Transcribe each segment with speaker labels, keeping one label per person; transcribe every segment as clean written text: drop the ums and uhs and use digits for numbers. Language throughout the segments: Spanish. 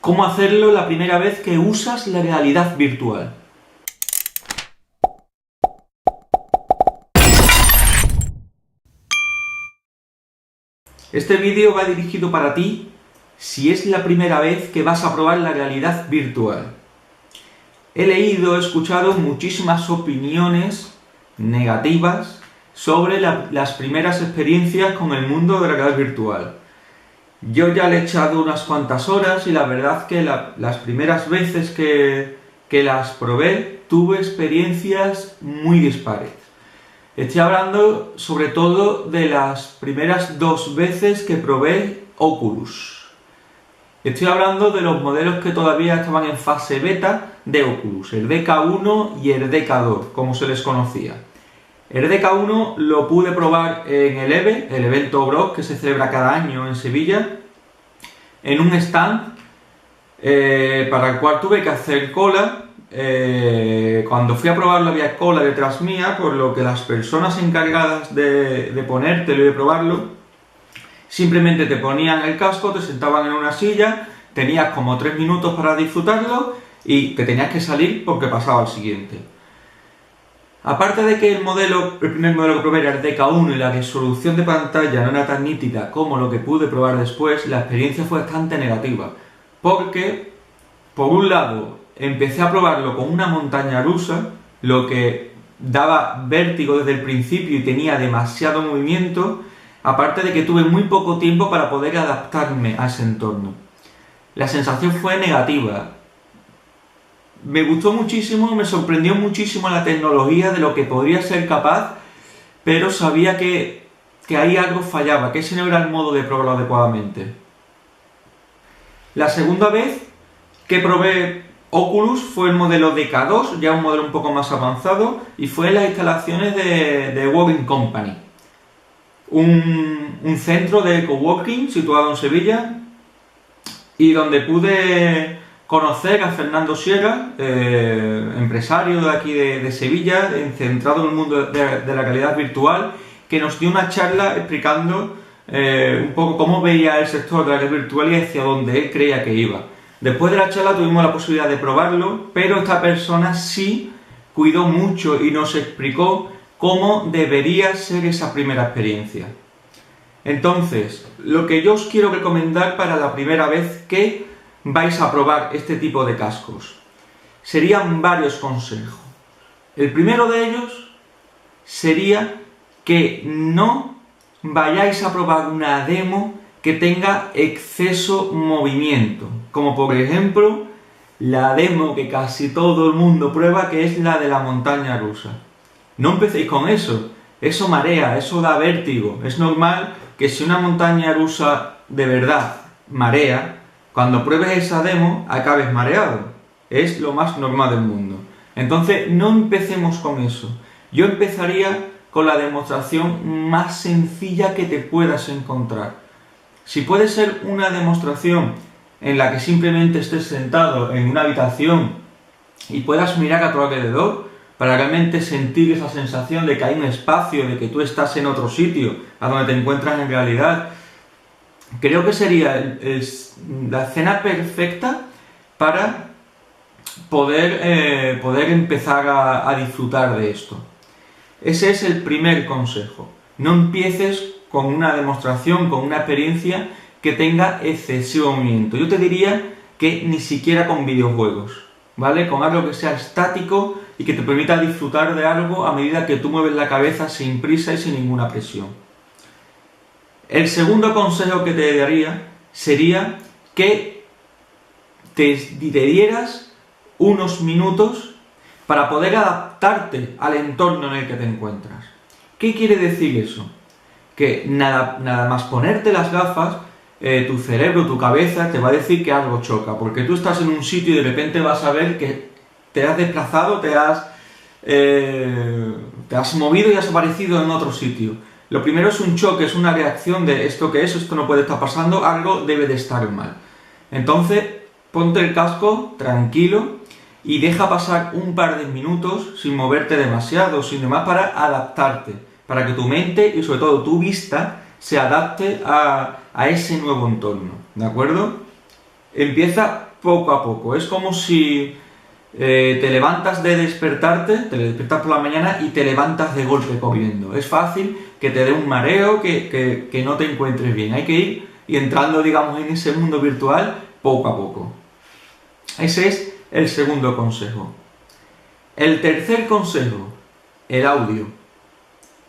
Speaker 1: ¿Cómo hacerlo la primera vez que usas la realidad virtual? Este vídeo va dirigido para ti si es la primera vez que vas a probar la realidad virtual. He escuchado muchísimas opiniones negativas sobre las primeras experiencias con el mundo de la realidad virtual. Yo ya le he echado unas cuantas horas y la verdad que las primeras veces que las probé tuve experiencias muy dispares. Estoy hablando sobre todo de las primeras 2 veces que probé Oculus. Estoy hablando de los modelos que todavía estaban en fase beta de Oculus, el DK1 y el DK2, como se les conocía. El DK1 lo pude probar en el EVE, el evento Brock que se celebra cada año en Sevilla, en un stand para el cual tuve que hacer cola. Cuando fui a probarlo había cola detrás mía, por lo que las personas encargadas de ponértelo y de probarlo simplemente te ponían el casco, te sentaban en una silla, tenías como 3 minutos para disfrutarlo y te tenías que salir porque pasaba al siguiente. Aparte de que el primer modelo que probé era el DK1 y la resolución de pantalla no era tan nítida como lo que pude probar después, la experiencia fue bastante negativa. Porque, por un lado, empecé a probarlo con una montaña rusa, lo que daba vértigo desde el principio y tenía demasiado movimiento, aparte de que tuve muy poco tiempo para poder adaptarme a ese entorno. La sensación fue negativa. Me gustó muchísimo, me sorprendió muchísimo la tecnología de lo que podría ser capaz, pero sabía que ahí algo fallaba, que ese no era el modo de probarlo adecuadamente. La segunda vez que probé Oculus fue el modelo DK2, ya un modelo un poco más avanzado, y fue en las instalaciones de Working Company, un centro de coworking situado en Sevilla, y donde pude conocer a Fernando Sierra, empresario de aquí de Sevilla, centrado en el mundo de la realidad virtual, que nos dio una charla explicando un poco cómo veía el sector de la realidad virtual y hacia dónde él creía que iba. Después de la charla tuvimos la posibilidad de probarlo, pero esta persona sí cuidó mucho y nos explicó cómo debería ser esa primera experiencia. Entonces, lo que yo os quiero recomendar para la primera vez que vais a probar este tipo de cascos serían varios consejos. El primero de ellos sería que no vayáis a probar una demo que tenga exceso movimiento, como por ejemplo la demo que casi todo el mundo prueba, que es la de la montaña rusa. No empecéis con eso marea, eso da vértigo. Es normal que si una montaña rusa de verdad marea, cuando pruebes esa demo acabes mareado. Es lo más normal del mundo. Entonces no empecemos con eso. Yo empezaría con la demostración más sencilla que te puedas encontrar. Si puede ser una demostración en la que simplemente estés sentado en una habitación y puedas mirar a tu alrededor para realmente sentir esa sensación de que hay un espacio, de que tú estás en otro sitio a donde te encuentras en realidad, creo que sería la escena perfecta para poder empezar a disfrutar de esto. Ese es el primer consejo. No empieces con una demostración, con una experiencia que tenga excesivo movimiento. Yo te diría que ni siquiera con videojuegos, ¿vale? Con algo que sea estático y que te permita disfrutar de algo a medida que tú mueves la cabeza sin prisa y sin ninguna presión. El segundo consejo que te daría sería que te dieras unos minutos para poder adaptarte al entorno en el que te encuentras. ¿Qué quiere decir eso? Que nada más ponerte las gafas, tu cerebro, tu cabeza te va a decir que algo choca, porque tú estás en un sitio y de repente vas a ver que te has desplazado, te has movido y has aparecido en otro sitio. Lo primero es un choque, es una reacción de esto que es, esto no puede estar pasando, algo debe de estar mal. Entonces, ponte el casco tranquilo y deja pasar un par de minutos sin moverte demasiado, sin demás, para adaptarte, para que tu mente y sobre todo tu vista se adapte a ese nuevo entorno, ¿de acuerdo? empieza poco a poco. Es como si te levantas de despertarte, te despiertas por la mañana y te levantas de golpe corriendo. Es fácil que te dé un mareo, que no te encuentres bien. Hay que ir y entrando, digamos, en ese mundo virtual poco a poco. Ese es el segundo consejo. El tercer consejo, el audio.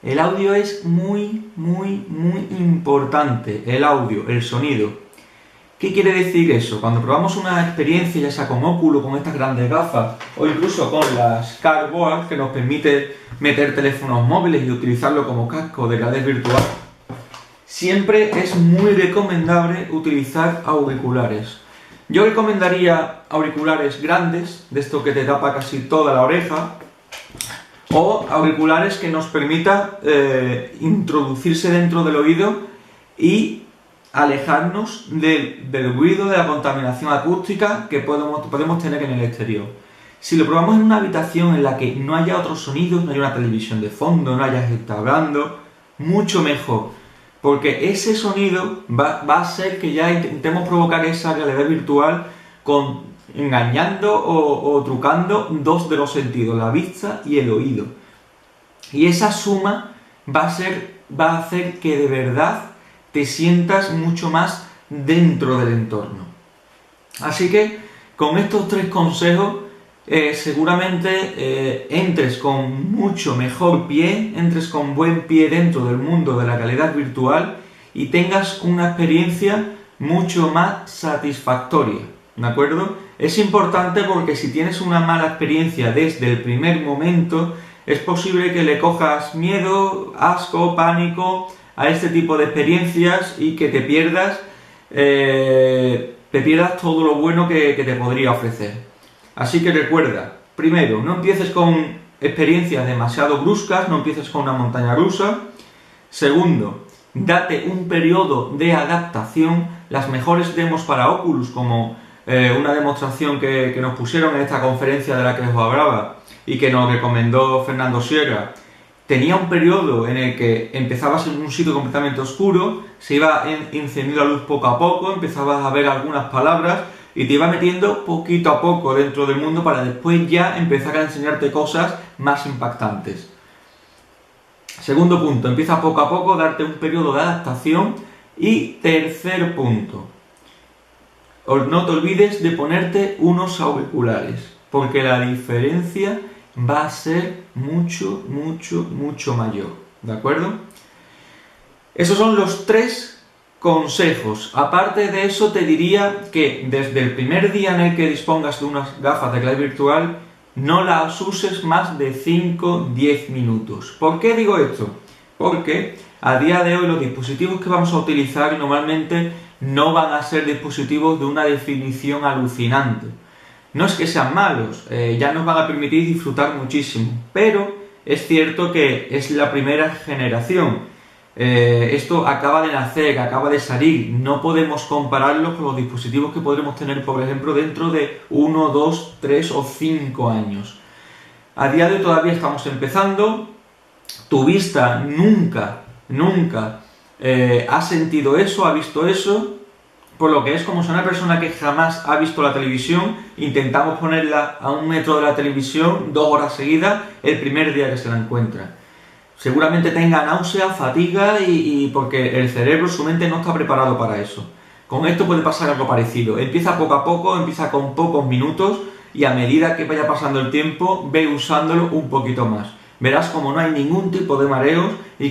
Speaker 1: El audio es muy importante. El audio, el sonido. ¿Qué quiere decir eso? Cuando probamos una experiencia, ya sea con Oculus, con estas grandes gafas, o incluso con las Cardboard, que nos permite meter teléfonos móviles y utilizarlo como casco de realidad virtual, siempre es muy recomendable utilizar auriculares. Yo recomendaría auriculares grandes, de esto que te tapa casi toda la oreja, o auriculares que nos permita introducirse dentro del oído y alejarnos del ruido, de la contaminación acústica que podemos tener en el exterior. Si lo probamos en una habitación en la que no haya otros sonidos, no haya una televisión de fondo, no haya gente hablando, mucho mejor. Porque ese sonido va a hacer que ya intentemos provocar esa realidad virtual engañando o trucando dos de los sentidos, la vista y el oído. Y esa suma va a hacer que de verdad te sientas mucho más dentro del entorno. Así que con estos 3 consejos seguramente entres con mucho mejor pie, entres con buen pie dentro del mundo de la realidad virtual y tengas una experiencia mucho más satisfactoria, ¿de acuerdo? Es importante porque si tienes una mala experiencia desde el primer momento, es posible que le cojas miedo, asco, pánico a este tipo de experiencias y que te pierdas todo lo bueno que te podría ofrecer. Así que recuerda, primero, no empieces con experiencias demasiado bruscas, no empieces con una montaña rusa. Segundo, date un periodo de adaptación. Las mejores demos para Oculus, como una demostración que nos pusieron en esta conferencia de la que os hablaba y que nos recomendó Fernando Sierra, tenía un periodo en el que empezabas en un sitio completamente oscuro, se iba encendiendo la luz poco a poco, empezabas a ver algunas palabras y te iba metiendo poquito a poco dentro del mundo para después ya empezar a enseñarte cosas más impactantes. Segundo punto, empieza poco a poco, darte un periodo de adaptación. Y tercer punto, no te olvides de ponerte unos auriculares, porque la diferencia va a ser mucho mayor, ¿de acuerdo? Esos son los 3 consejos. Aparte de eso, te diría que desde el primer día en el que dispongas de unas gafas de realidad virtual, no las uses más de 5-10 minutos. ¿Por qué digo esto? Porque a día de hoy los dispositivos que vamos a utilizar normalmente no van a ser dispositivos de una definición alucinante. No es que sean malos, ya nos van a permitir disfrutar muchísimo, pero es cierto que es la primera generación. Esto acaba de nacer, acaba de salir, no podemos compararlo con los dispositivos que podremos tener, por ejemplo, dentro de 1, 2, 3 o 5 años. A día de hoy todavía estamos empezando, tu vista nunca ha sentido eso, ha visto eso, por lo que es como si una persona que jamás ha visto la televisión, intentamos ponerla a 1 metro de la televisión 2 horas seguidas el primer día que se la encuentra. Seguramente tenga náusea, fatiga y porque el cerebro, su mente no está preparado para eso. Con esto puede pasar algo parecido. Empieza poco a poco, empieza con pocos minutos y a medida que vaya pasando el tiempo, ve usándolo un poquito más. Verás como no hay ningún tipo de mareos y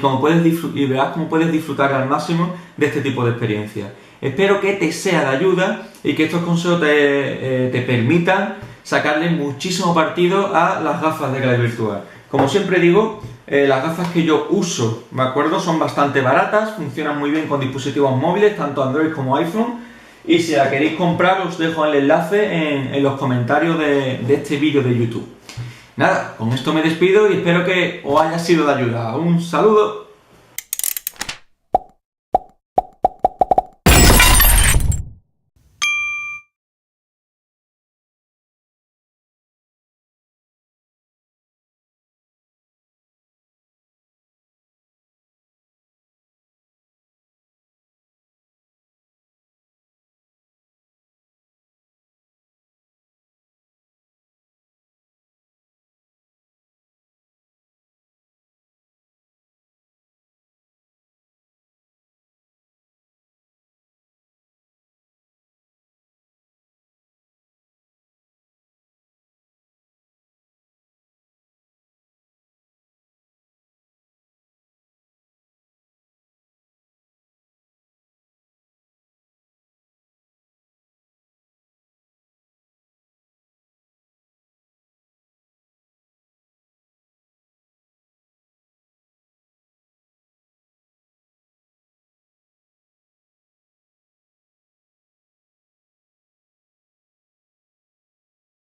Speaker 1: verás cómo puedes disfrutar al máximo de este tipo de experiencia. Espero que te sea de ayuda y que estos consejos te permitan sacarle muchísimo partido a las gafas de realidad virtual. Como siempre digo, las gafas que yo uso, ¿me acuerdo? Son bastante baratas, funcionan muy bien con dispositivos móviles, tanto Android como iPhone. Y si la queréis comprar, os dejo el enlace en los comentarios de este vídeo de YouTube. Nada, con esto me despido y espero que os haya sido de ayuda. Un saludo.